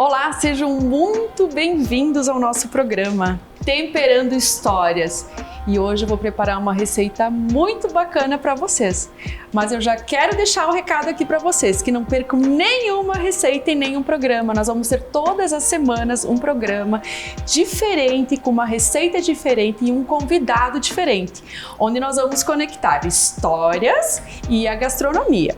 Olá, sejam muito bem-vindos ao nosso programa Temperando Histórias. E hoje eu vou preparar uma receita muito bacana para vocês. Mas eu já quero deixar um recado aqui para vocês, que não percam nenhuma receita e nenhum programa. Nós vamos ter todas as semanas um programa diferente, com uma receita diferente e um convidado diferente, onde nós vamos conectar histórias e a gastronomia.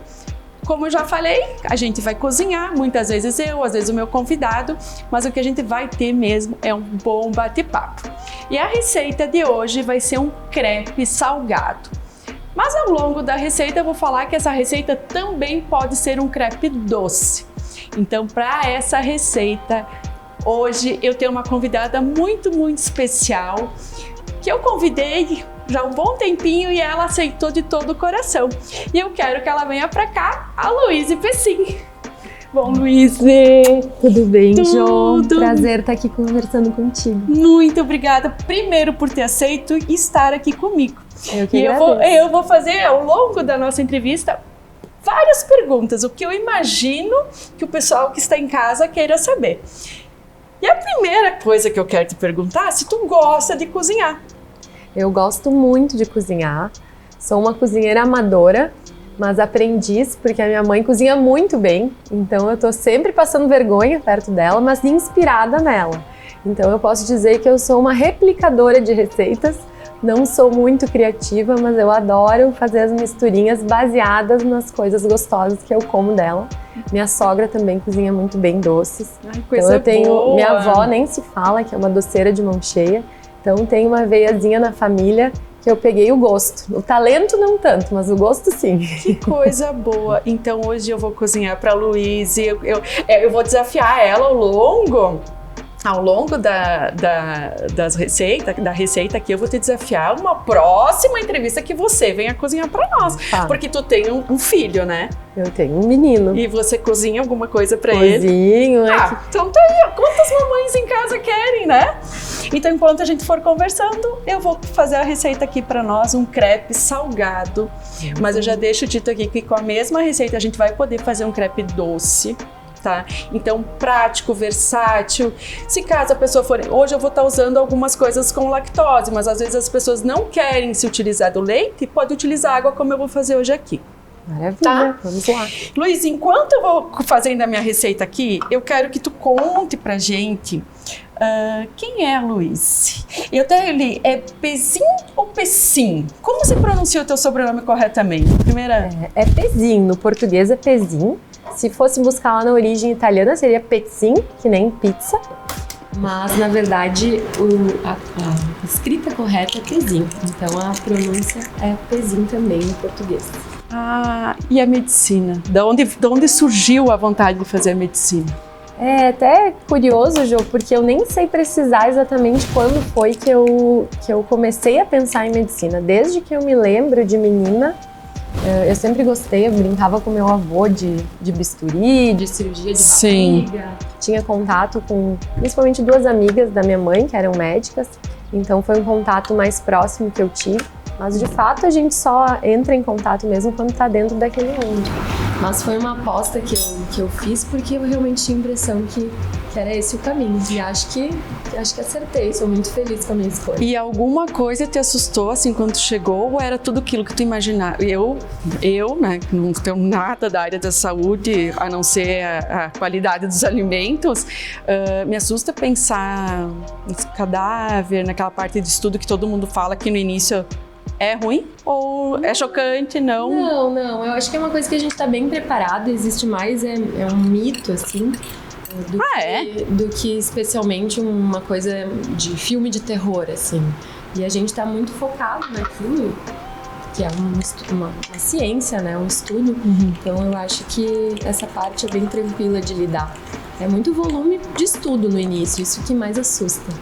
Como eu já falei, a gente vai cozinhar, muitas vezes eu, às vezes o meu convidado, mas o que a gente vai ter mesmo é um bom bate-papo. E a receita de hoje vai ser um crepe salgado. Mas ao longo da receita eu vou falar que essa receita também pode ser um crepe doce. Então, para essa receita, hoje eu tenho uma convidada muito especial, que eu convidei já há um bom tempinho e ela aceitou de todo o coração. E eu quero que ela venha pra cá, a Luíse Pessim. Bom, Luíse! Tudo bem, Jo? Prazer estar aqui conversando contigo. Muito obrigada, primeiro, por ter aceito e estar aqui comigo. Eu que agradeço. Eu vou fazer, ao longo da nossa entrevista, várias perguntas, o que eu imagino que o pessoal que está em casa queira saber. E a primeira coisa que eu quero te perguntar é se tu gosta de cozinhar. Eu gosto muito de cozinhar, sou uma cozinheira amadora, mas aprendiz, porque a minha mãe cozinha muito bem, então eu tô sempre passando vergonha perto dela, mas inspirada nela. Então eu posso dizer que eu sou uma replicadora de receitas, não sou muito criativa, mas eu adoro fazer as misturinhas baseadas nas coisas gostosas que eu como dela. Minha sogra também cozinha muito bem doces. Ai, coisa então eu tenho, boa. Minha avó nem se fala, que é uma doceira de mão cheia. Então tem uma veiazinha na família que eu peguei o gosto. O talento não tanto, mas o gosto sim. Que coisa boa! Então hoje eu vou cozinhar para a Luíse, eu vou desafiar ela ao longo da receita aqui, eu vou te desafiar uma próxima entrevista que você venha cozinhar para nós. Tá. Porque tu tem um filho, né? Eu tenho um menino. E você cozinha alguma coisa para ele? Cozinho. Então tá aí, ó, quantas mamães em casa querem, né? Então, enquanto a gente for conversando, eu vou fazer a receita aqui para nós, um crepe salgado. Mas eu já deixo dito aqui que com a mesma receita a gente vai poder fazer um crepe doce. Tá? Então, prático, versátil. Se caso a pessoa for... Hoje eu vou estar usando algumas coisas com lactose, mas às vezes as pessoas não querem se utilizar do leite, pode utilizar água como eu vou fazer hoje aqui. Maravilha, tá? Vamos lá. Luiz, enquanto eu vou fazendo a minha receita aqui, eu quero que tu conte pra gente quem é a Luiz. Eu até li, é Pessim ou Pessim? Como se pronuncia o teu sobrenome corretamente? Primeira... É Pessim, no português é Pessim. Se fosse buscar lá na origem italiana, seria Pessim, que nem pizza. Mas, na verdade, a escrita correta é Pessim. Então, a pronúncia é Pessim também no português. Ah, e a medicina? Da onde surgiu a vontade de fazer a medicina? É até curioso, Jô, porque eu nem sei precisar exatamente quando foi que eu comecei a pensar em medicina. Desde que eu me lembro de menina, eu sempre gostei, eu brincava com meu avô de bisturi, de cirurgia de barriga. Tinha contato com principalmente duas amigas da minha mãe, que eram médicas, então foi um contato mais próximo que eu tive. Mas de fato a gente só entra em contato mesmo quando está dentro daquele mundo. Mas foi uma aposta que eu fiz porque eu realmente tinha a impressão que era esse o caminho. E acho que acertei, sou muito feliz com a minha escolha. E alguma coisa te assustou assim quando tu chegou ou era tudo aquilo que tu imaginava? Eu, né, que não tenho nada da área da saúde, a não ser a qualidade dos alimentos, me assusta pensar nesse cadáver, naquela parte de estudo que todo mundo fala que no início é ruim ou é chocante, não? Não, eu acho que é uma coisa que a gente tá bem preparado, existe mais, é um mito, assim, do que especialmente uma coisa de filme de terror, assim. E a gente tá muito focado naquilo, que é uma ciência, né, um estudo, Então eu acho que essa parte é bem tranquila de lidar. É muito volume de estudo no início, isso que mais assusta.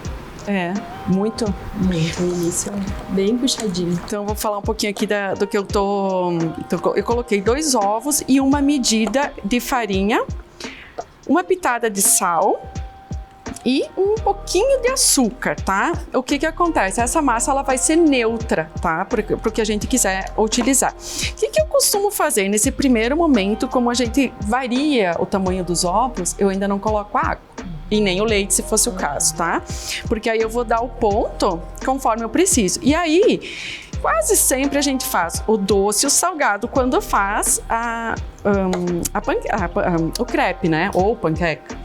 É, muito. No início é bem puxadinho. Então eu vou falar um pouquinho aqui do que eu eu coloquei 2 ovos e uma medida de farinha, uma pitada de sal e um pouquinho de açúcar, tá? O que acontece? Essa massa ela vai ser neutra, tá? Pro que a gente quiser utilizar. O que eu costumo fazer nesse primeiro momento, como a gente varia o tamanho dos ovos, eu ainda não coloco água. e nem o leite, se fosse o caso, tá? Porque aí eu vou dar o ponto conforme eu preciso. E aí, quase sempre a gente faz o doce e o salgado quando faz o crepe, né? Ou panqueca.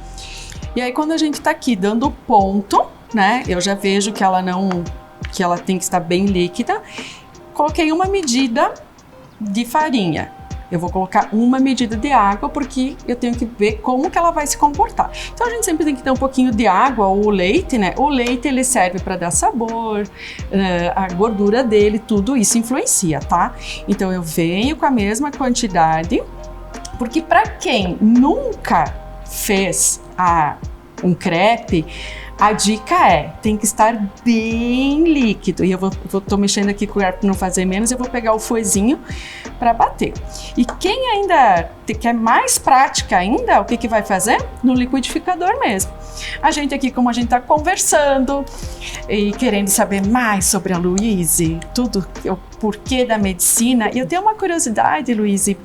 E aí, quando a gente tá aqui dando ponto, né? Eu já vejo que ela tem que estar bem líquida. Coloquei uma medida de farinha. Eu vou colocar uma medida de água porque eu tenho que ver como que ela vai se comportar. Então a gente sempre tem que ter um pouquinho de água ou o leite, né? O leite ele serve para dar sabor, a gordura dele, tudo isso influencia, tá? Então eu venho com a mesma quantidade, porque para quem nunca fez um crepe, a dica tem que estar bem líquido. E tô mexendo aqui com o garfo para não fazer menos, eu vou pegar o fouetzinho para bater. E quem ainda quer mais prática ainda, o que vai fazer? No liquidificador mesmo. A gente aqui, como a gente tá conversando e querendo saber mais sobre a Luíse, tudo, o porquê da medicina, e eu tenho uma curiosidade, Luíse,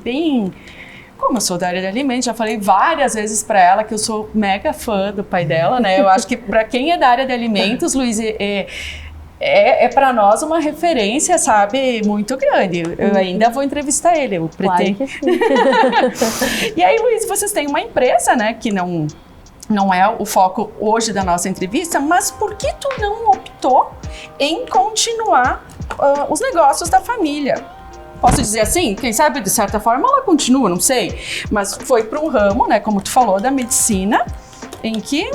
como eu sou da área de alimentos, já falei várias vezes para ela que eu sou mega fã do pai dela, né? Eu acho que para quem é da área de alimentos, Luiz, é para nós uma referência, sabe, muito grande. Eu ainda vou entrevistar ele, eu pretendo. Claro que sim. E aí, Luiz, vocês têm uma empresa, né, que não é o foco hoje da nossa entrevista, mas por que tu não optou em continuar os negócios da família? Posso dizer assim? Quem sabe, de certa forma, ela continua, não sei. Mas foi para um ramo, né, como tu falou, da medicina, em que...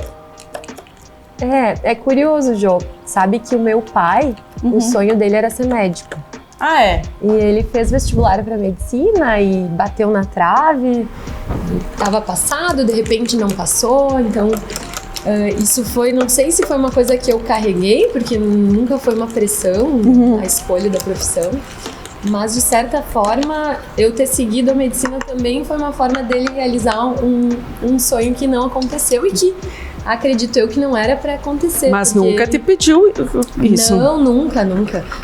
É curioso, Jô. Sabe que o meu pai, o sonho dele era ser médico. Ah, é? E ele fez vestibular para medicina e bateu na trave. Estava passado, de repente não passou, então... isso foi, não sei se foi uma coisa que eu carreguei, porque nunca foi uma pressão a escolha da profissão. Mas, de certa forma, eu ter seguido a medicina também foi uma forma dele realizar um sonho que não aconteceu e que acredito eu que não era para acontecer. Mas nunca te pediu isso? Não, nunca.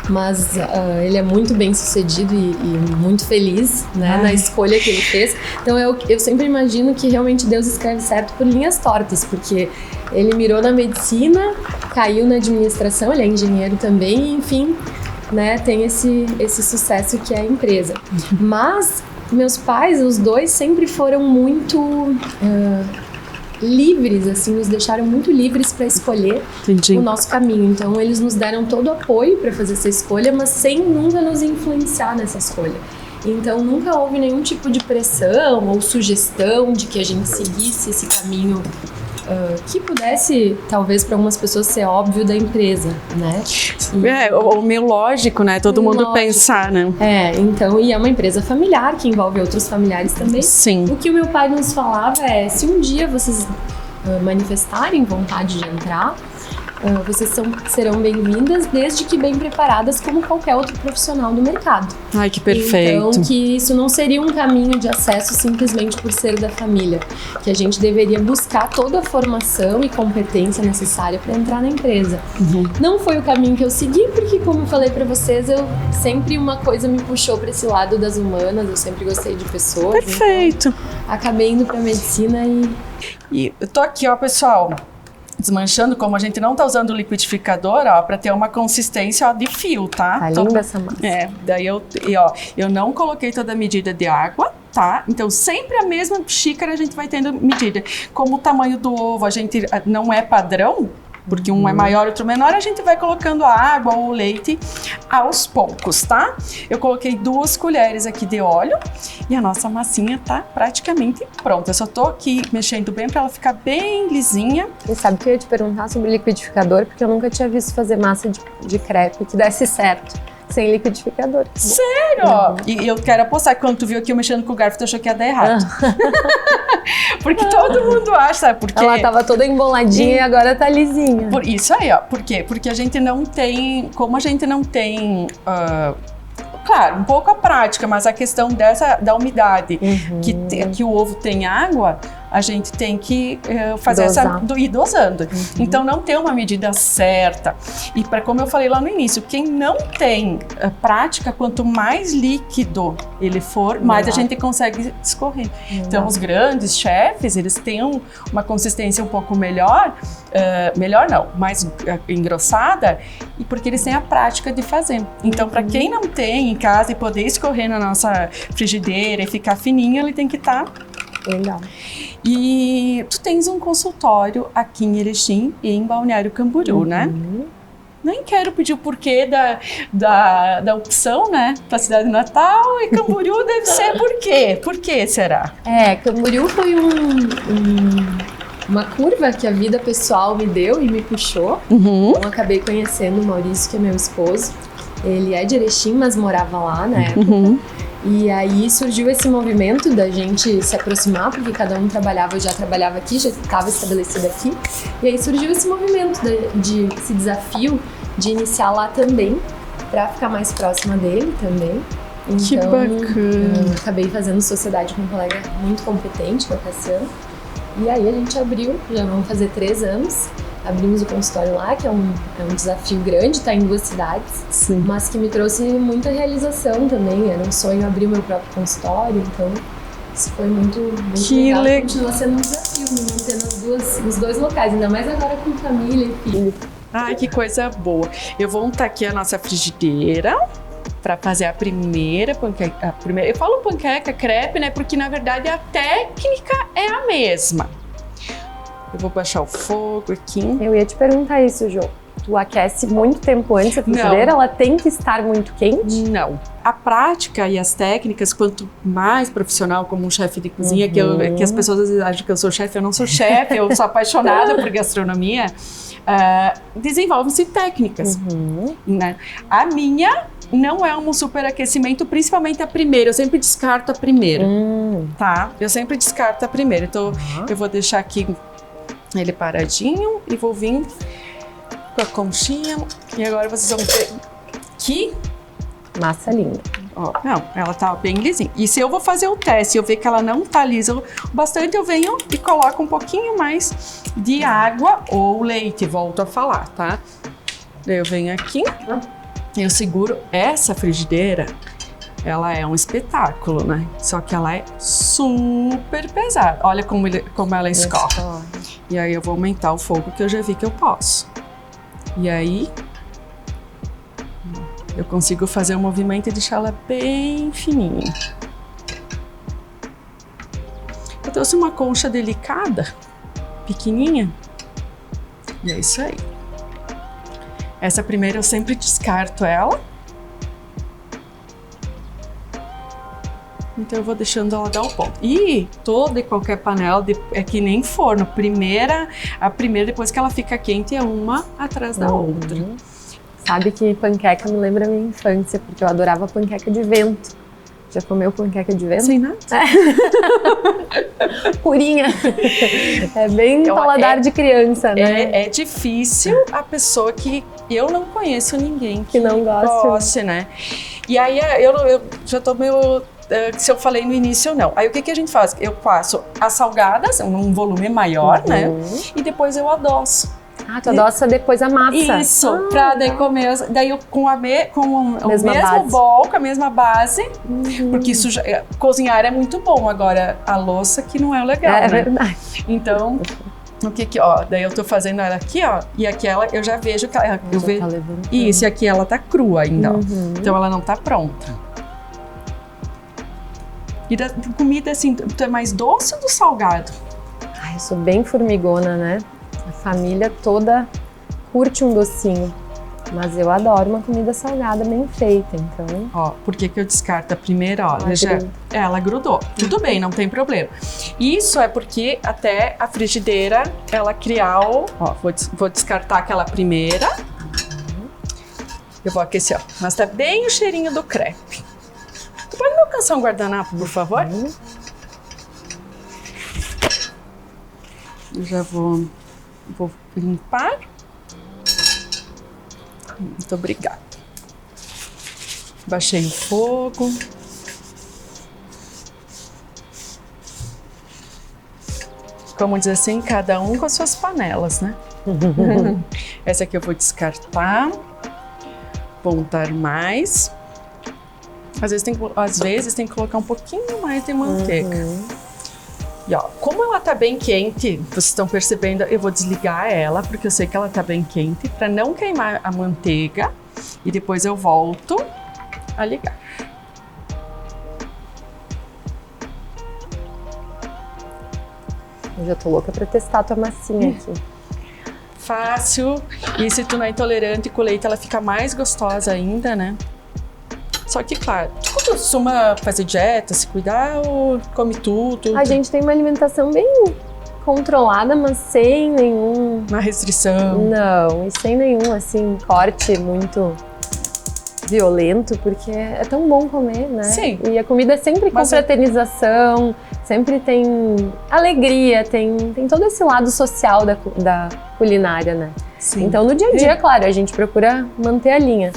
Mas ele é muito bem sucedido e muito feliz, né, na escolha que ele fez. Então eu sempre imagino que realmente Deus escreve certo por linhas tortas, porque ele mirou na medicina, caiu na administração, ele é engenheiro também, enfim... né, tem esse sucesso que é a empresa. Mas meus pais, os dois, sempre foram muito livres, assim, nos deixaram muito livres para escolher o nosso caminho. Então eles nos deram todo o apoio para fazer essa escolha, mas sem nunca nos influenciar nessa escolha. Então nunca houve nenhum tipo de pressão ou sugestão de que a gente seguisse esse caminho que pudesse, talvez, para algumas pessoas ser óbvio da empresa, né? O meio lógico, né? Todo mundo pensar, né? Então, e é uma empresa familiar, que envolve outros familiares também. Sim. O que o meu pai nos falava é, se um dia vocês manifestarem vontade de entrar, vocês serão bem-vindas, desde que bem preparadas como qualquer outro profissional do mercado. Ai, que perfeito. Então, que isso não seria um caminho de acesso simplesmente por ser da família, que a gente deveria buscar toda a formação e competência necessária para entrar na empresa. Não foi o caminho que eu segui, porque, como eu falei para vocês, sempre uma coisa me puxou para esse lado das humanas, eu sempre gostei de pessoas. Perfeito. Então, acabei indo para medicina E eu tô aqui, ó, pessoal, desmanchando, como a gente não tá usando o liquidificador, ó, pra ter uma consistência, ó, de fio, tá? Tá linda essa massa. Daí eu não coloquei toda a medida de água, tá? Então sempre a mesma xícara a gente vai tendo medida. Como o tamanho do ovo, a gente não é padrão, porque um é maior, outro menor, a gente vai colocando a água ou o leite aos poucos, tá? Eu coloquei 2 colheres aqui de óleo e a nossa massinha tá praticamente pronta. Eu só tô aqui mexendo bem para ela ficar bem lisinha. E sabe que eu ia te perguntar sobre o liquidificador, porque eu nunca tinha visto fazer massa de crepe que desse certo sem liquidificador. Sério? E eu quero apostar que quando tu viu aqui eu mexendo com o garfo, tu achou que ia dar errado. Porque todo mundo acha, sabe? Porque ela tava toda emboladinha e agora tá lisinha. Por isso aí, ó. Por quê? Porque a gente não tem... Como a gente não tem... claro, um pouco a prática, mas a questão da umidade, que o ovo tem água, a gente tem que ir dosando. Então, não tem uma medida certa. E como eu falei lá no início, quem não tem prática, quanto mais líquido ele for, mais a gente consegue escorrer. Então, os grandes chefes, eles têm uma consistência um pouco melhor não, mais engrossada, e porque eles têm a prática de fazer. Então, para quem não tem em casa e poder escorrer na nossa frigideira e ficar fininho, ele tem que estar... Legal. E tu tens um consultório aqui em Erechim e em Balneário Camboriú, né? Nem quero pedir o porquê da opção, né? Pra cidade natal, e Camboriú deve ser por quê? Por que será? Camboriú foi uma curva que a vida pessoal me deu e me puxou. Então, acabei conhecendo o Maurício, que é meu esposo. Ele é de Erechim, mas morava lá na época. E aí surgiu esse movimento da gente se aproximar, porque cada um trabalhava, eu já trabalhava aqui, já estava estabelecida aqui. E aí surgiu esse movimento, esse desafio de iniciar lá também, para ficar mais próxima dele também. Então, que bacana! Acabei fazendo sociedade com um colega muito competente, que é o Cassiano. E aí a gente abriu, já vão fazer 3 anos. Abrimos o consultório lá, que é um desafio grande, tá em 2 cidades. Sim. Mas que me trouxe muita realização também. Era um sonho abrir o meu próprio consultório, então isso foi muito legal. Continua sendo um desafio me manter nos 2 locais, ainda mais agora com família e filho. Ai, que coisa boa. Eu vou untar aqui a nossa frigideira para fazer a primeira panqueca. Eu falo panqueca, crepe, né? Porque na verdade a técnica é a mesma. Eu vou baixar o fogo aqui. Eu ia te perguntar isso, Jô. Tu aquece muito tempo antes a frigideira? Ela tem que estar muito quente? Não. A prática e as técnicas, quanto mais profissional, como um chefe de cozinha, que as pessoas às vezes acham que eu sou chefe, eu não sou chefe, eu sou apaixonada por gastronomia, desenvolvem-se técnicas. Né? A minha não é um superaquecimento, principalmente a primeira. Eu sempre descarto a primeira, tá? Eu sempre descarto a primeira. Então, eu vou deixar aqui ele paradinho e vou vir com a conchinha. E agora vocês vão ver que massa linda. Ó, não, ela tá bem lisinha. E se eu vou fazer o teste e eu ver que ela não tá lisa o bastante, eu venho e coloco um pouquinho mais de água ou leite, volto a falar, tá? Daí eu venho aqui, eu seguro essa frigideira. Ela é um espetáculo, né? Só que ela é super pesada. Olha como ela escorre. E aí eu vou aumentar o fogo, que eu já vi que eu posso. E aí eu consigo fazer o movimento e deixar ela bem fininha. Eu trouxe uma concha delicada, pequenininha. E é isso aí. Essa primeira eu sempre descarto ela. Então eu vou deixando ela dar o ponto. E toda e qualquer panela é que nem forno. A primeira, depois que ela fica quente, é uma atrás da outra. Sabe que panqueca me lembra a minha infância, porque eu adorava panqueca de vento. Já comeu panqueca de vento? Sem nada. Purinha. É bem paladar de criança, né? É difícil a pessoa que... Eu não conheço ninguém que não goste, né? E aí eu já tô meio... Se eu falei no início ou não. Aí o que a gente faz? Eu faço as salgadas, um volume maior, né? E depois eu adoço. Ah, tu adoça depois a massa. Isso, pra daí comer, daí eu com o mesmo bowl, com a mesma base, porque isso cozinhar é muito bom, agora a louça que não é legal, né? Verdade. Então, daí eu tô fazendo ela aqui, ó, e aquela eu já vejo que ela, isso, e aqui ela tá crua ainda, ó. Então ela não tá pronta. E da comida, assim, tu é mais doce ou do salgado? Eu sou bem formigona, né? A família toda curte um docinho, mas eu adoro uma comida salgada bem feita, então... Ó, por que eu descarto a primeira? Ó, ela grudou. Tudo bem, não tem problema. Isso é porque até a frigideira, ela criar o... Ó, vou descartar aquela primeira. Eu vou aquecer, ó. Mas tá bem o cheirinho do crepe. Tu pode me alcançar um guardanapo, por favor? Eu já vou limpar. Muito obrigada. Baixei o fogo. como diz assim, cada um com as suas panelas, né? Essa aqui eu vou descartar. Vou untar mais. Às vezes tem que colocar um pouquinho mais de manteiga. E ó, como ela tá bem quente, vocês estão percebendo, eu vou desligar ela, porque eu sei que ela tá bem quente, para não queimar a manteiga. E depois eu volto a ligar. Eu já tô louca pra testar a tua massinha aqui. Fácil. E se tu não é intolerante com leite, ela fica mais gostosa ainda, né? Só que, claro, tu costuma fazer dieta, se cuidar ou come tudo? A gente tem uma alimentação bem controlada, mas sem nenhum... Uma restrição? Não, e sem nenhum, assim, corte muito violento, porque é tão bom comer, né? Sim. E a comida é sempre com fraternização, sempre tem alegria, tem todo esse lado social da culinária, né? Sim. Então, no dia a dia, claro, a gente procura manter a linha.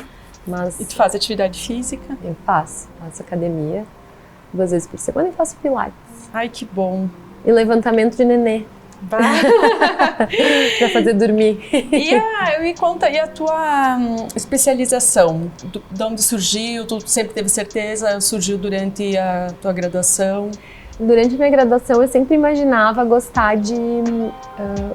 Mas e tu faz atividade física? Eu faço academia 2 vezes por semana e faço pilates. Ai, que bom. E levantamento de nenê. Pra fazer dormir. Me conta, e a tua especialização? De onde surgiu? Tu sempre teve certeza? Surgiu durante a tua graduação? Durante a minha graduação, eu sempre imaginava gostar de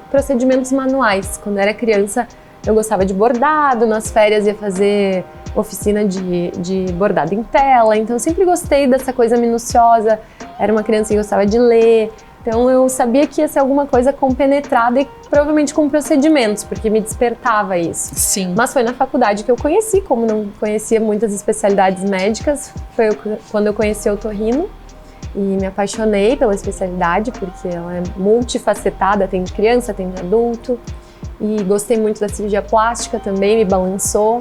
procedimentos manuais. Quando eu era criança, eu gostava de bordado, nas férias ia fazer oficina de bordado em tela, então eu sempre gostei dessa coisa minuciosa, era uma criança que gostava de ler, então eu sabia que ia ser alguma coisa compenetrada e provavelmente com procedimentos, porque me despertava isso. Sim. Mas foi na faculdade que eu conheci, como não conhecia muitas especialidades médicas, foi quando eu conheci o otorrino e me apaixonei pela especialidade, porque ela é multifacetada, tem de criança, tem de adulto, e gostei muito da cirurgia plástica também, me balançou.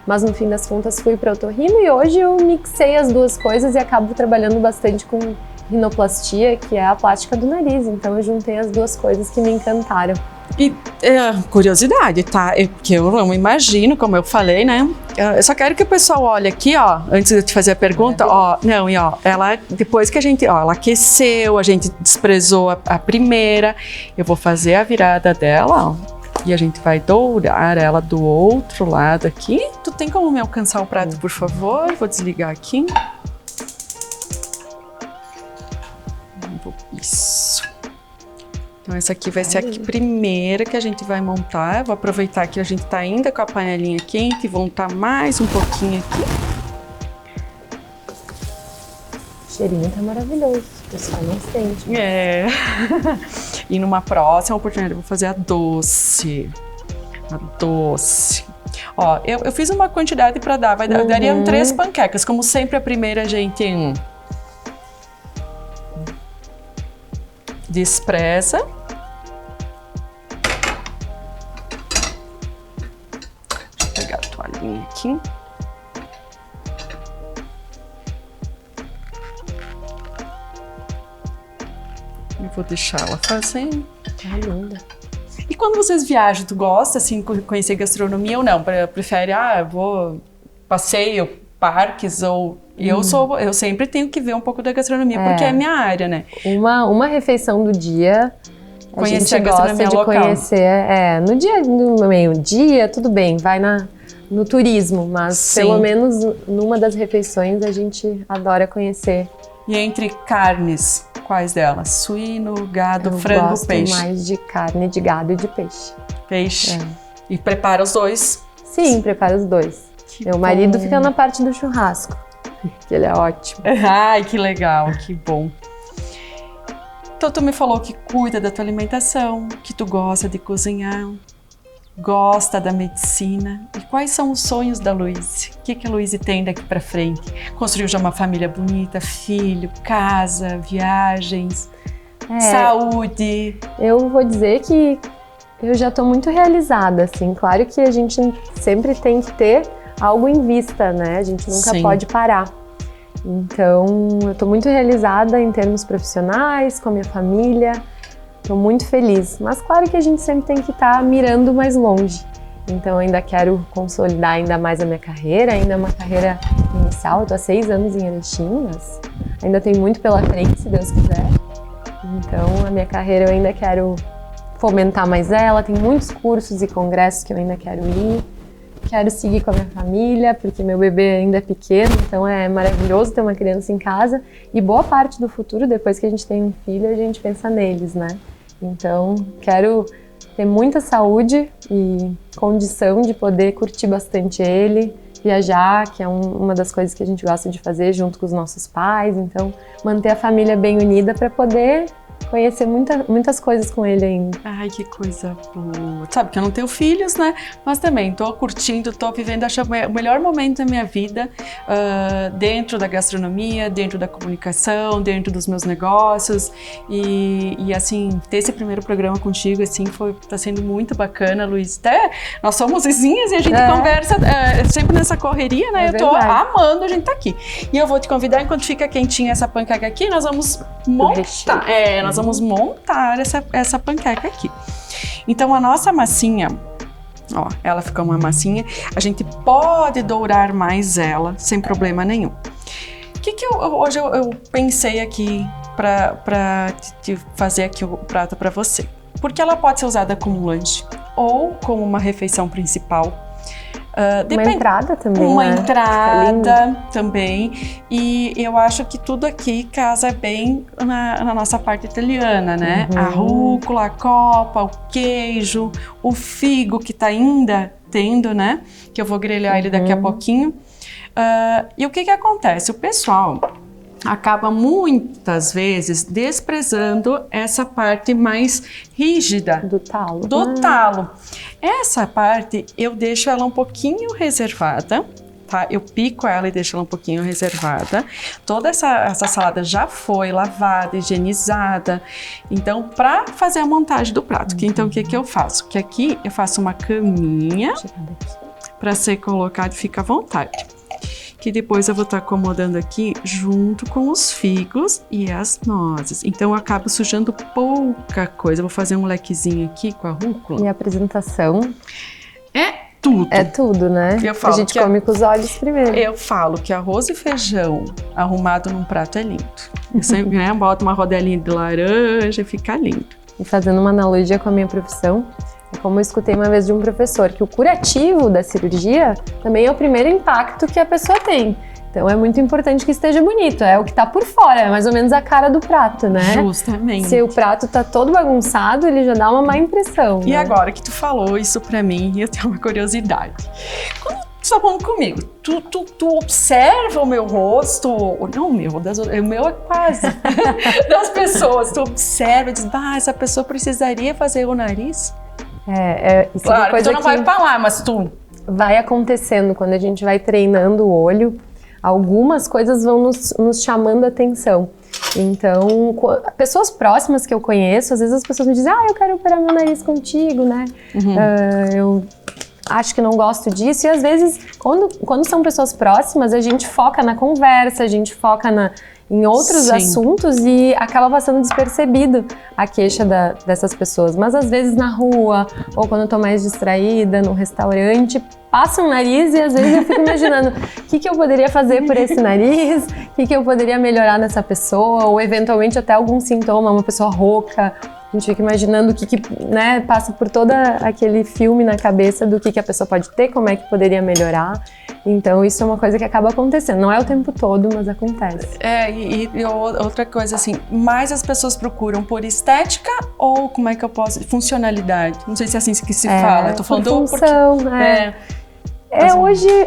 Mas no fim das contas fui para otorrino e hoje eu mixei as duas coisas e acabo trabalhando bastante com rinoplastia, que é a plástica do nariz. Então eu juntei as duas coisas que me encantaram. E curiosidade, tá? Porque eu não imagino, como eu falei, né? Eu só quero que o pessoal olhe aqui, ó, antes de eu te fazer a pergunta, ó, não, e ó, ela, depois que a gente, ó, ela aqueceu, a gente desprezou a primeira, eu vou fazer a virada dela, ó. E a gente vai dourar ela do outro lado aqui. Tu tem como me alcançar o prato, por favor? Vou desligar aqui. Isso. Então essa aqui vai ser a primeira que a gente vai montar. Eu vou aproveitar que a gente tá ainda com a panelinha quente e vou untar mais um pouquinho aqui. O cheirinho tá maravilhoso, o pessoal não sente. É. E numa próxima oportunidade eu vou fazer a doce. A doce. Ó, eu fiz uma quantidade para dar, dariam 3 panquecas. Como sempre, a primeira a gente despreza. Deixa eu pegar a toalhinha aqui. Eu vou deixar ela fazendo. Tá linda. E quando vocês viajam, tu gosta, assim, de conhecer gastronomia ou não? Prefere, eu vou passeio, parques ou... Eu sempre tenho que ver um pouco da gastronomia, porque é minha área, né? Uma refeição do dia, conhecer a gente gosta de local. Conhecer, no meio-dia, tudo bem, vai no turismo, mas pelo menos numa das refeições a gente adora conhecer. E entre carnes, quais delas? Suíno, gado, frango, peixe? Eu gosto mais de carne, de gado e de peixe. Peixe. E prepara os dois? Sim, prepara os dois. Meu marido fica na parte do churrasco, que ele é ótimo. Ai, que legal, que bom. Então tu me falou que cuida da tua alimentação, que tu gosta de cozinhar, gosta da medicina. E quais são os sonhos da Luíse? O que a Luíse tem daqui pra frente? Construiu já uma família bonita, filho, casa, viagens, saúde. Eu vou dizer que eu já tô muito realizada, assim. Claro que a gente sempre tem que ter algo em vista, né? A gente nunca pode parar. Então, eu tô muito realizada em termos profissionais, com a minha família. Tô muito feliz, mas claro que a gente sempre tem que estar mirando mais longe. Então eu ainda quero consolidar ainda mais a minha carreira, ainda é uma carreira inicial, eu tô há 6 anos em Erechim, mas ainda tem muito pela frente, se Deus quiser. Então, a minha carreira eu ainda quero fomentar mais ela, tem muitos cursos e congressos que eu ainda quero ir. Quero seguir com a minha família, porque meu bebê ainda é pequeno, então é maravilhoso ter uma criança em casa. E boa parte do futuro, depois que a gente tem um filho, a gente pensa neles, né? Então, quero ter muita saúde e condição de poder curtir bastante ele, viajar, que é uma das coisas que a gente gosta de fazer junto com os nossos pais. Então, manter a família bem unida para poder conhecer muitas coisas com ele ainda. Ai, que coisa boa. Sabe que eu não tenho filhos, né? Mas também tô curtindo, tô vivendo, acho o melhor momento da minha vida, dentro da gastronomia, dentro da comunicação, dentro dos meus negócios. E assim, ter esse primeiro programa contigo, assim, tá sendo muito bacana, Luiz. Até nós somos vizinhas e a gente conversa sempre nessa correria, né? Eu tô amando a gente tá aqui. E eu vou te convidar, enquanto fica quentinha essa panqueca aqui, nós vamos montar. Nós vamos montar essa panqueca aqui. Então, a nossa massinha, ó, ela ficou uma massinha. A gente pode dourar mais ela, sem problema nenhum. O que hoje eu pensei aqui para te fazer aqui o prato para você? Porque ela pode ser usada como lanche ou como uma refeição principal. Uma entrada também, Uma né? entrada também. E eu acho que tudo aqui casa bem na nossa parte italiana, né? A rúcula, a copa, o queijo, o figo que tá ainda tendo, né? Que eu vou grelhar ele daqui a pouquinho. E o que acontece? O pessoal acaba muitas vezes desprezando essa parte mais rígida Do talo. do talo. Essa parte eu deixo ela um pouquinho reservada, tá? Eu pico ela e deixo ela um pouquinho reservada. Toda essa salada já foi lavada, higienizada. Então, para fazer a montagem do prato, então o que eu faço? Que aqui eu faço uma caminha para ser colocado, fica à vontade. Que depois eu vou estar acomodando aqui junto com os figos e as nozes. Então eu acabo sujando pouca coisa. Eu vou fazer um lequezinho aqui com a rúcula. E a apresentação É tudo. é tudo, né? Eu falo a gente que come com os olhos primeiro. Eu falo que arroz e feijão arrumado num prato é lindo. Eu sempre boto uma rodelinha de laranja e fica lindo. E fazendo uma analogia com a minha profissão, é como eu escutei uma vez de um professor, que o curativo da cirurgia também é o primeiro impacto que a pessoa tem. Então é muito importante que esteja bonito, é o que tá por fora, é mais ou menos a cara do prato, né? Justamente. Se o prato tá todo bagunçado, ele já dá uma má impressão. E né? agora que tu falou isso pra mim, eu tenho uma curiosidade. Quando tu tá falando comigo, tu observa o meu rosto, não o meu, o meu é quase, das pessoas, tu observa e diz, essa pessoa precisaria fazer o nariz? Isso Claro, é uma coisa tu não vai falar, mas tu... vai acontecendo quando a gente vai treinando o olho, algumas coisas vão nos chamando a atenção. Então, pessoas próximas que eu conheço, às vezes as pessoas me dizem, eu quero operar meu nariz contigo, né? Eu acho que não gosto disso. E às vezes, quando são pessoas próximas, a gente foca na conversa, a gente foca em outros assuntos e acaba passando despercebido a queixa dessas pessoas. Mas às vezes na rua, ou quando eu tô mais distraída, num restaurante, passa um nariz e às vezes eu fico imaginando o que eu poderia fazer por esse nariz, o que eu poderia melhorar nessa pessoa, ou eventualmente até algum sintoma, uma pessoa rouca. A gente fica imaginando o que né, passa por todo aquele filme na cabeça do que a pessoa pode ter, como é que poderia melhorar. Então isso é uma coisa que acaba acontecendo. Não é o tempo todo, mas acontece. E outra coisa assim, mais as pessoas procuram por estética ou como é que eu posso... Funcionalidade. Não sei se é assim que se fala. Eu tô falando por função,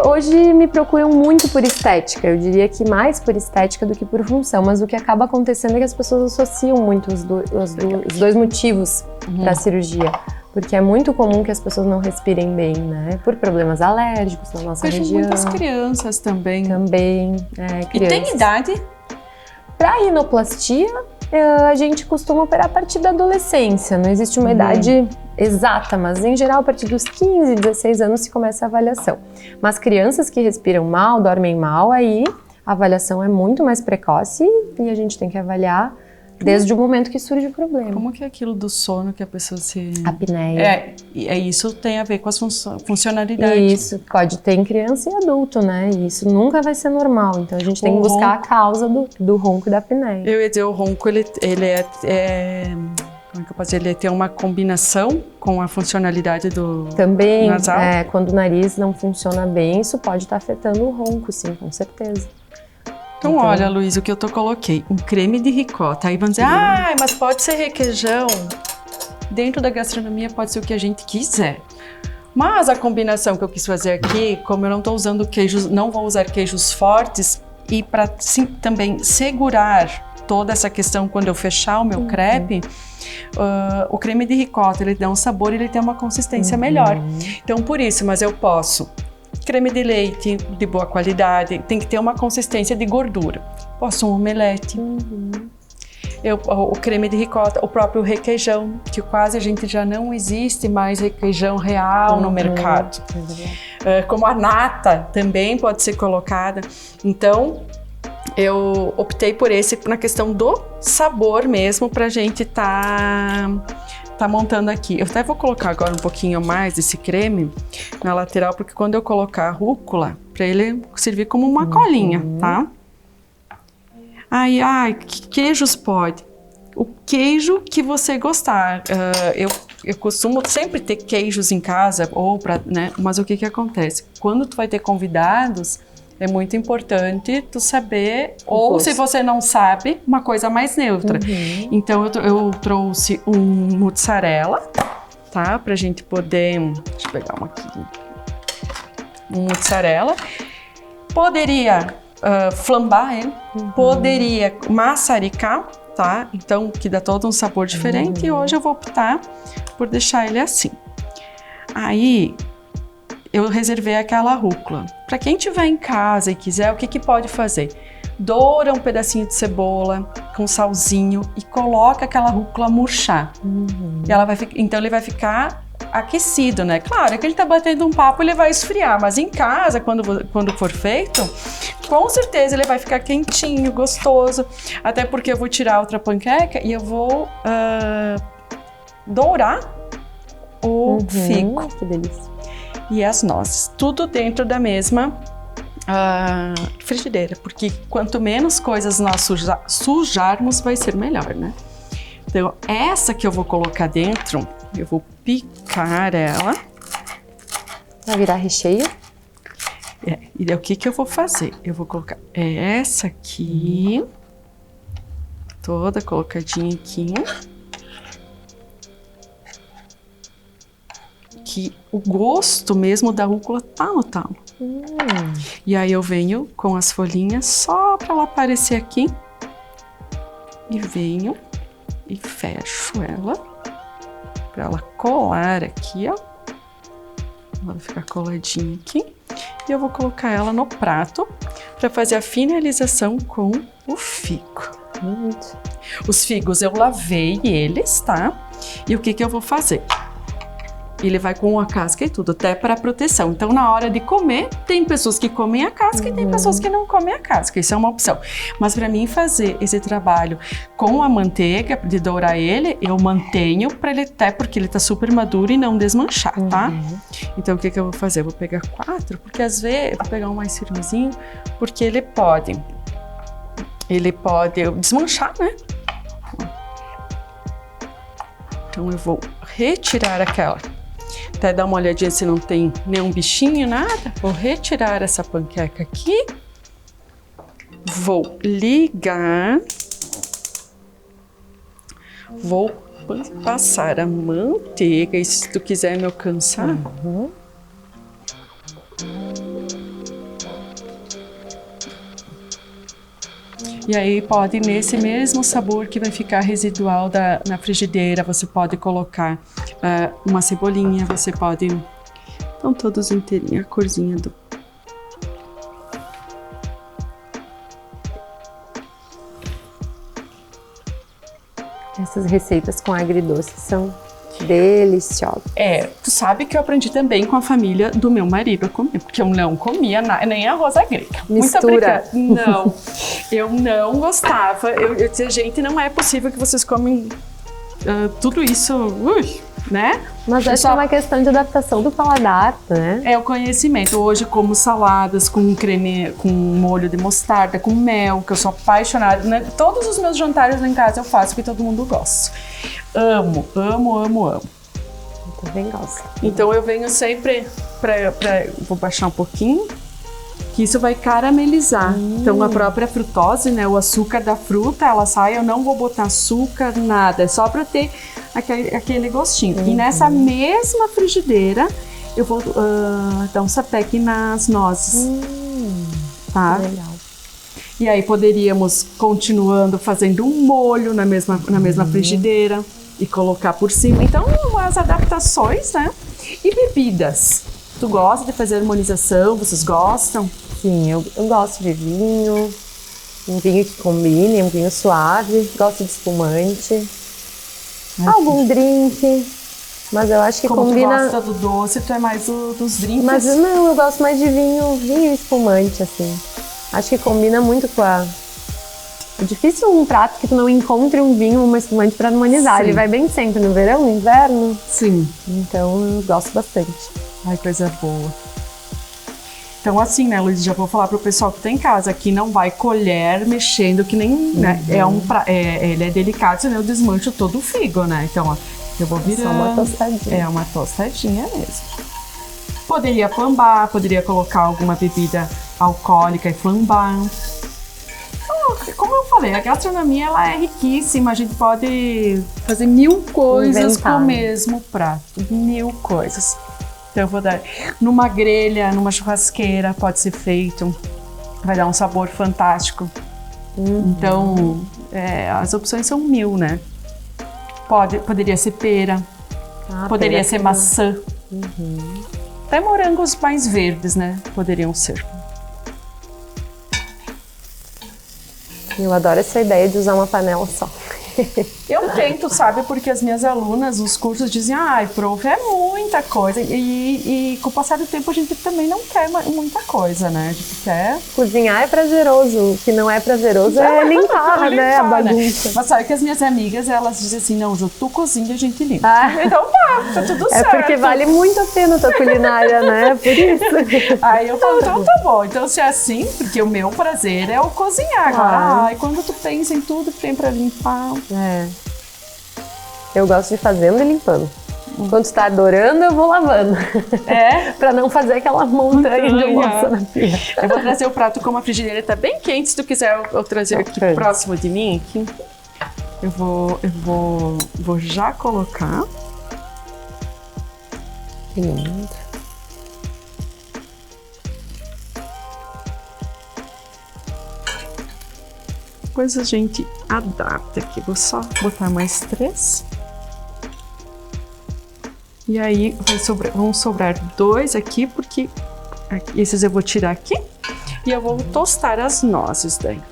hoje me procuram muito por estética. Eu diria que mais por estética do que por função. Mas o que acaba acontecendo é que as pessoas associam muito os dois motivos para a cirurgia. Porque é muito comum que as pessoas não respirem bem, né? Por problemas alérgicos na nossa região. Muitas crianças também. Crianças. E tem idade? Para rinoplastia, a gente costuma operar a partir da adolescência. Não existe uma idade exata, mas em geral a partir dos 15, 16 anos se começa a avaliação. Mas crianças que respiram mal, dormem mal, aí a avaliação é muito mais precoce e a gente tem que avaliar desde o momento que surge o problema. Como que é aquilo do sono que a pessoa se... Apneia. Isso tem a ver com as funcionalidades. Isso, pode ter em criança e adulto, né? E isso nunca vai ser normal. Então a gente tem que buscar a causa do ronco e da apneia. Eu ia dizer, o ronco, ele como é que eu posso dizer? Ele tem uma combinação com a funcionalidade do Também, nasal? Quando o nariz não funciona bem, isso pode estar afetando o ronco, sim, com certeza. Então, olha, Luiz, o que eu coloquei, um creme de ricota. Aí vão dizer, mas pode ser requeijão. Dentro da gastronomia pode ser o que a gente quiser. Mas a combinação que eu quis fazer aqui, como eu não estou usando queijos, não vou usar queijos fortes, e para também segurar toda essa questão quando eu fechar o meu crepe, o creme de ricota, ele dá um sabor e ele tem uma consistência melhor. Então, por isso, mas eu posso... Creme de leite de boa qualidade, tem que ter uma consistência de gordura. Posso um omelete. O creme de ricota, o próprio requeijão, que quase a gente já não existe mais requeijão real no mercado. Como a nata também pode ser colocada. Então, eu optei por esse na questão do sabor mesmo, pra gente tá montando aqui. Eu até vou colocar agora um pouquinho mais desse creme na lateral, porque quando eu colocar a rúcula, para ele servir como uma colinha, tá? Que queijos pode? O queijo que você gostar. Eu costumo sempre ter queijos em casa, né? Mas o que acontece? Quando tu vai ter convidados, é muito importante tu saber, ou se você não sabe, uma coisa mais neutra. Então eu trouxe um mozzarella, tá? Pra gente poder... Deixa eu pegar uma aqui. Um mozzarella. Poderia flambar ele, poderia maçaricar, tá? Então, que dá todo um sabor diferente. E hoje eu vou optar por deixar ele assim. Aí... eu reservei aquela rúcula. Para quem tiver em casa e quiser, o que pode fazer? Doura um pedacinho de cebola com salzinho e coloca aquela rúcula murchar. E então ele vai ficar aquecido, né? Claro, é que ele tá batendo um papo, ele vai esfriar, mas em casa, quando for feito, com certeza ele vai ficar quentinho, gostoso. Até porque eu vou tirar outra panqueca e eu vou dourar o figo. Que delícia. E as nozes, tudo dentro da mesma frigideira, porque quanto menos coisas nós sujarmos, vai ser melhor, né? Então, essa que eu vou colocar dentro, eu vou picar ela. Vai virar recheio? E daí o que eu vou fazer? Eu vou colocar essa aqui, toda colocadinha aqui. Que o gosto mesmo da rúcula tá no talo. E aí eu venho com as folhinhas só para ela aparecer aqui. E venho e fecho ela para ela colar aqui, ó. Ela vai ficar coladinha aqui. E eu vou colocar ela no prato para fazer a finalização com o figo. Os figos eu lavei eles, tá? E o que eu vou fazer? Ele vai com a casca e tudo, até para proteção. Então, na hora de comer, tem pessoas que comem a casca e tem pessoas que não comem a casca. Isso é uma opção. Mas para mim fazer esse trabalho com a manteiga, de dourar ele, eu mantenho para ele, até porque ele tá super maduro e não desmanchar, tá? Então, o que eu vou fazer? Eu vou pegar 4, porque às vezes eu vou pegar um mais firmezinho, porque ele pode desmanchar, né? Então, eu vou retirar aquela. Até dar uma olhadinha se não tem nenhum bichinho, nada. Vou retirar essa panqueca aqui. Vou ligar. Vou passar a manteiga. E se tu quiser me alcançar. E aí pode, nesse mesmo sabor que vai ficar residual na frigideira, você pode colocar uma cebolinha, você pode... Estão todos inteirinhos, a corzinha do... Essas receitas com agridoce são Deliciosa. Tu sabe que eu aprendi também com a família do meu marido a comer, porque eu não comia nem arroz grega. Mistura. Não, eu não gostava. Eu dizia, gente, não é possível que vocês comem tudo isso, né? Mas acho que é uma questão de adaptação do paladar, né? É o conhecimento. Hoje como saladas com creme, com molho de mostarda, com mel, que eu sou apaixonada, né? Todos os meus jantares lá em casa eu faço, que todo mundo gosta. Amo. Eu também gosto. Então eu venho sempre vou baixar um pouquinho, que isso vai caramelizar. Então a própria frutose, né, o açúcar da fruta, ela sai, eu não vou botar açúcar, nada, é só para ter aquele gostinho. E nessa mesma frigideira, eu vou dar um sapeque nas nozes, tá? Legal. E aí poderíamos, continuando, fazendo um molho na mesma frigideira e colocar por cima. Então, as adaptações, né? E bebidas. Tu gosta de fazer harmonização? Vocês gostam? Sim, eu gosto de vinho, um vinho que combine, um vinho suave, gosto de espumante, algum drink, mas eu acho que Como combina... tu gosta do doce, tu é mais dos drinks? Mas não, eu gosto mais de vinho e espumante, assim. Acho que combina muito com a... É difícil um prato que tu não encontre um vinho ou uma espumante para harmonizar. Sim. Ele vai bem sempre, no verão, no inverno. Sim. Então eu gosto bastante. Ai, coisa boa. Então assim, né, Luiz, já vou falar pro pessoal que tá em casa, que não vai colher mexendo, que nem, né, ele é delicado, senão eu desmancho todo o figo, né? Então, ó, eu vou virando. Só uma tostadinha. É uma tostadinha mesmo. Poderia flambar, poderia colocar alguma bebida alcoólica e flambar. Então, como eu falei, a gastronomia ela é riquíssima, a gente pode fazer 1000 coisas com o mesmo prato, 1000 coisas. Então eu vou dar numa grelha, numa churrasqueira, pode ser feito, vai dar um sabor fantástico. Então, as opções são 1000, né? Poderia ser pera, poderia pera ser maçã. Até morangos mais verdes, né? Poderiam ser. Eu adoro essa ideia de usar uma panela só. Eu tento, sabe, porque as minhas alunas, os cursos dizem, prof, é muita coisa. E com o passar do tempo a gente também não quer muita coisa, né? A gente quer... Cozinhar é prazeroso, o que não é prazeroso é limpar, né? A bagunça. Né? Mas sabe que as minhas amigas, elas dizem assim, não, Ju, tu cozinha e a gente limpa. Então tá tudo certo. É porque vale muito a pena a tua culinária, né? Por isso. Aí eu falo, então tá bom. Então se é assim, porque o meu prazer é o cozinhar. Agora, quando tu pensa em tudo que tem pra limpar... Eu gosto de fazendo e limpando. Quando tu tá adorando, eu vou lavando. Pra não fazer aquela montanha de louça na pia. Eu vou trazer o prato como a frigideira tá bem quente. Se tu quiser eu trazer aqui próximo de mim, aqui. Eu vou já colocar. Lindo. Depois a gente adapta aqui. Vou só botar mais 3. E aí vão sobrar 2 aqui, porque esses eu vou tirar aqui. E eu vou tostar as nozes daí.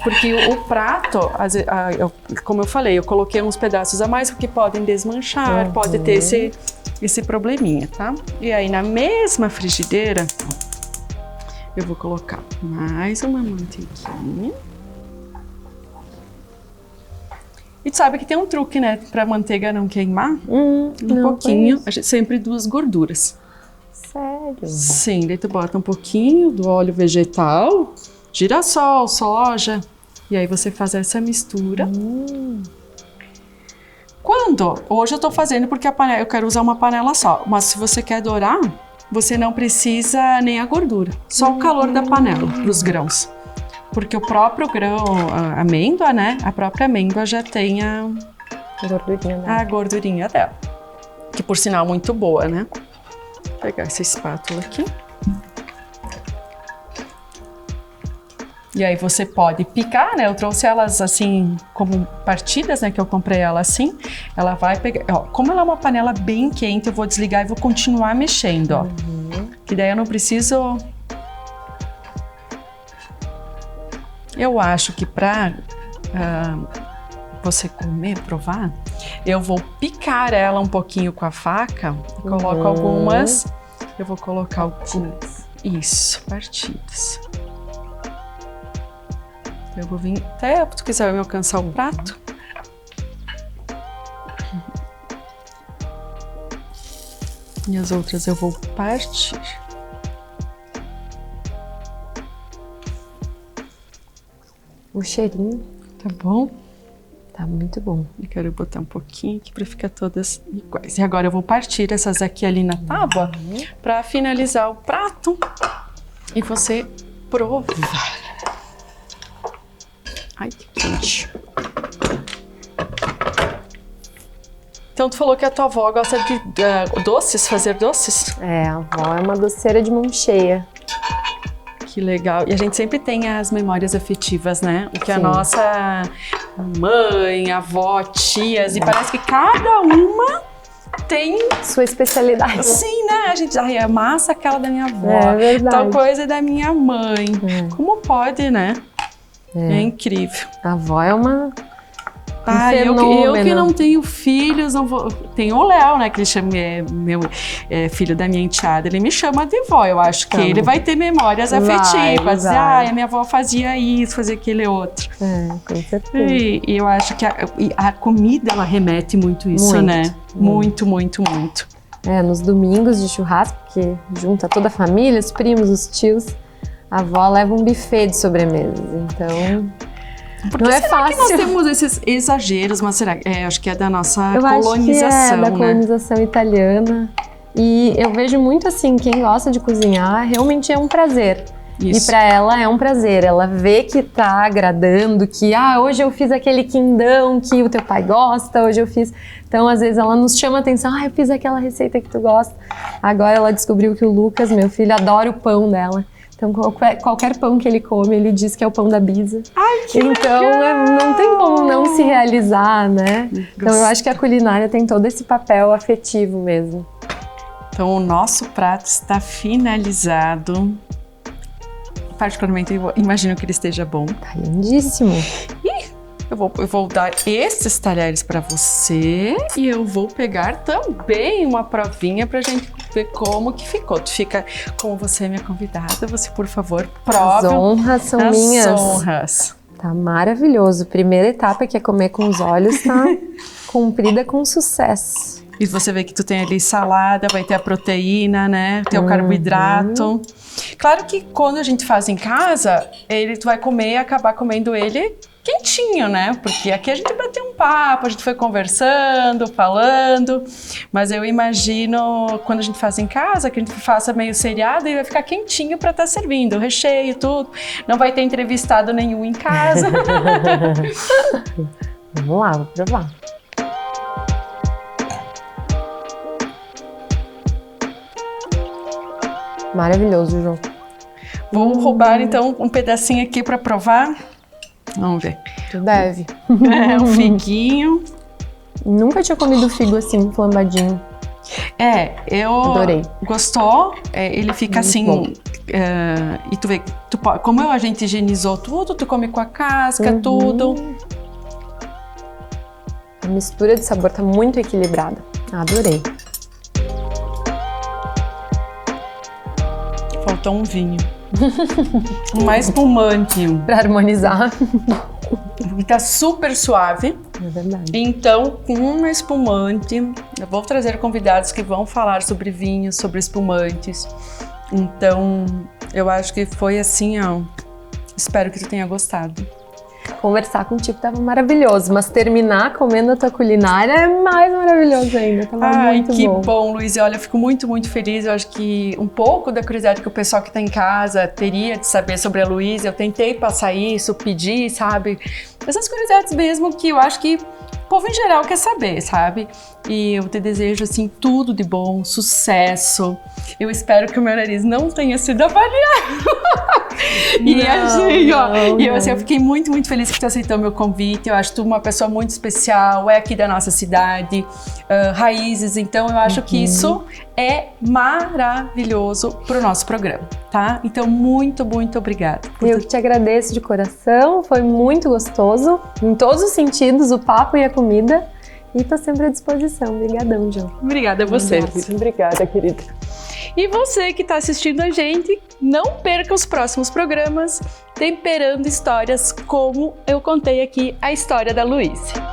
Porque o prato, como eu falei, eu coloquei uns pedaços a mais, porque podem desmanchar, pode ter esse probleminha, tá? E aí na mesma frigideira, eu vou colocar mais uma manteiguinha. E tu sabe que tem um truque, né? Pra manteiga não queimar. Um pouquinho, sempre 2 gorduras. Sério? Sim, daí tu bota um pouquinho do óleo vegetal, girassol, soja. E aí você faz essa mistura. Hoje eu tô fazendo porque eu quero usar uma panela só. Mas se você quer dourar, você não precisa nem a gordura, só o calor da panela dos grãos. Porque o próprio grão, a amêndoa, né? A própria amêndoa já tem a gordurinha dela. Que por sinal muito boa, né? Vou pegar essa espátula aqui. E aí você pode picar, né? Eu trouxe elas assim, como partidas, né? Que eu comprei ela assim. Ela vai pegar... Ó, como ela é uma panela bem quente, eu vou desligar e vou continuar mexendo, ó. Que daí eu não preciso... Eu acho que você comer, provar, eu vou picar ela um pouquinho com a faca, coloco algumas, eu vou colocar algumas. Isso, partidas. Eu vou vir até, se tu quiser me alcançar o prato. E as outras eu vou partir. O cheirinho. Tá bom? Tá muito bom. Eu quero botar um pouquinho aqui para ficar todas iguais. E agora eu vou partir essas aqui ali na tábua para finalizar o prato e você provar. Ai, que quente. Então tu falou que a tua avó gosta de doces, fazer doces? É, a avó é uma doceira de mão cheia. Que legal. E a gente sempre tem as memórias afetivas, né? O que a Sim. nossa mãe, avó, tias, e parece que cada uma tem Sua especialidade. sim, né? A gente, ai, a massa aquela da minha avó, É verdade. tal coisa é da minha mãe. Como pode, né? É incrível. A avó é uma... Ah, eu que fenômeno. não tenho filhos, não vou. Tem o Léo, né? Que ele chama, filho da minha enteada, ele me chama de vó. Eu acho que ele vai ter memórias afetivas. vai. A minha avó fazia isso, fazia aquele outro. com certeza. E eu acho que a comida, ela remete muito isso, Muito, né? Muito, muito, muito. Nos domingos de churrasco, que junta toda a família, os primos, os tios, a avó leva um buffet de sobremesas. Então, Porque não é será fácil. que nós temos esses exageros? Mas será? Acho que é da nossa Eu colonização, acho que é da né? colonização italiana. E eu vejo muito assim, quem gosta de cozinhar, realmente é um prazer. Isso. E pra ela é um prazer, ela vê que tá agradando, que hoje eu fiz aquele quindão que o teu pai gosta, hoje eu fiz. Então, às vezes, ela nos chama a atenção, eu fiz aquela receita que tu gosta. Agora ela descobriu que o Lucas, meu filho, adora o pão dela. Então, qualquer pão que ele come, ele diz que é o pão da Bisa. Ai, que Então, legal! não tem como não se realizar, né? Então, eu acho que a culinária tem todo esse papel afetivo mesmo. Então, o nosso prato está finalizado. Particularmente, eu imagino que ele esteja bom. Tá lindíssimo. Eu vou dar esses talheres para você e eu vou pegar também uma provinha pra gente ver como que ficou. Tu fica, como você é minha convidada, você, por favor, prove. As honras são as minhas. honras. Tá maravilhoso. Primeira etapa, que é comer com os olhos, tá cumprida com sucesso. E você vê que tu tem ali salada, vai ter a proteína, né? Tem o carboidrato. Claro que quando a gente faz em casa, tu vai comer e acabar comendo ele quentinho, né? Porque aqui a gente bateu um papo, a gente foi conversando, falando, mas eu imagino quando a gente faz em casa, que a gente faça meio seriado e vai ficar quentinho para estar servindo, o recheio, tudo. Não vai ter entrevistado nenhum em casa. Vamos lá, vou provar. Maravilhoso, João. Vou roubar então um pedacinho aqui para provar. Vamos ver. Tu deve. Um figuinho. Nunca tinha comido figo assim, flambadinho. Eu Adorei. Gostou? Ele fica Muito assim. bom. E tu vê, como a gente higienizou tudo, tu come com a casca, tudo. A mistura de sabor tá muito equilibrada. Adorei. Faltou um vinho. Mais espumante. Pra harmonizar. Tá super suave. É verdade. Então, com um espumante, eu vou trazer convidados que vão falar sobre vinhos, sobre espumantes. Então, eu acho que foi assim, espero que tu tenha gostado. Conversar contigo tava maravilhoso, mas terminar comendo a tua culinária é mais maravilhoso ainda. Tava muito que bom. bom, Luiz. Olha, eu fico muito, muito feliz. Eu acho que um pouco da curiosidade que o pessoal que está em casa teria de saber sobre a Luísa, eu tentei passar isso, pedir, sabe? Essas curiosidades mesmo que eu acho que o povo em geral quer saber, sabe? E eu te desejo, assim, tudo de bom, sucesso. Eu espero que o meu nariz não tenha sido avaliado. E assim, ó, eu fiquei muito, muito feliz que tu aceitou meu convite. Eu acho tu uma pessoa muito especial, é aqui da nossa cidade, raízes. Então eu acho que isso é maravilhoso pro nosso programa, tá? Então muito, muito obrigada. Eu que te agradeço de coração, foi muito gostoso, em todos os sentidos, o papo e a comida. E tô sempre à disposição. Obrigadão, João. Obrigada a você. Obrigada, querida. E você que está assistindo a gente, não perca os próximos programas Temperando Histórias, como eu contei aqui a história da Luísa.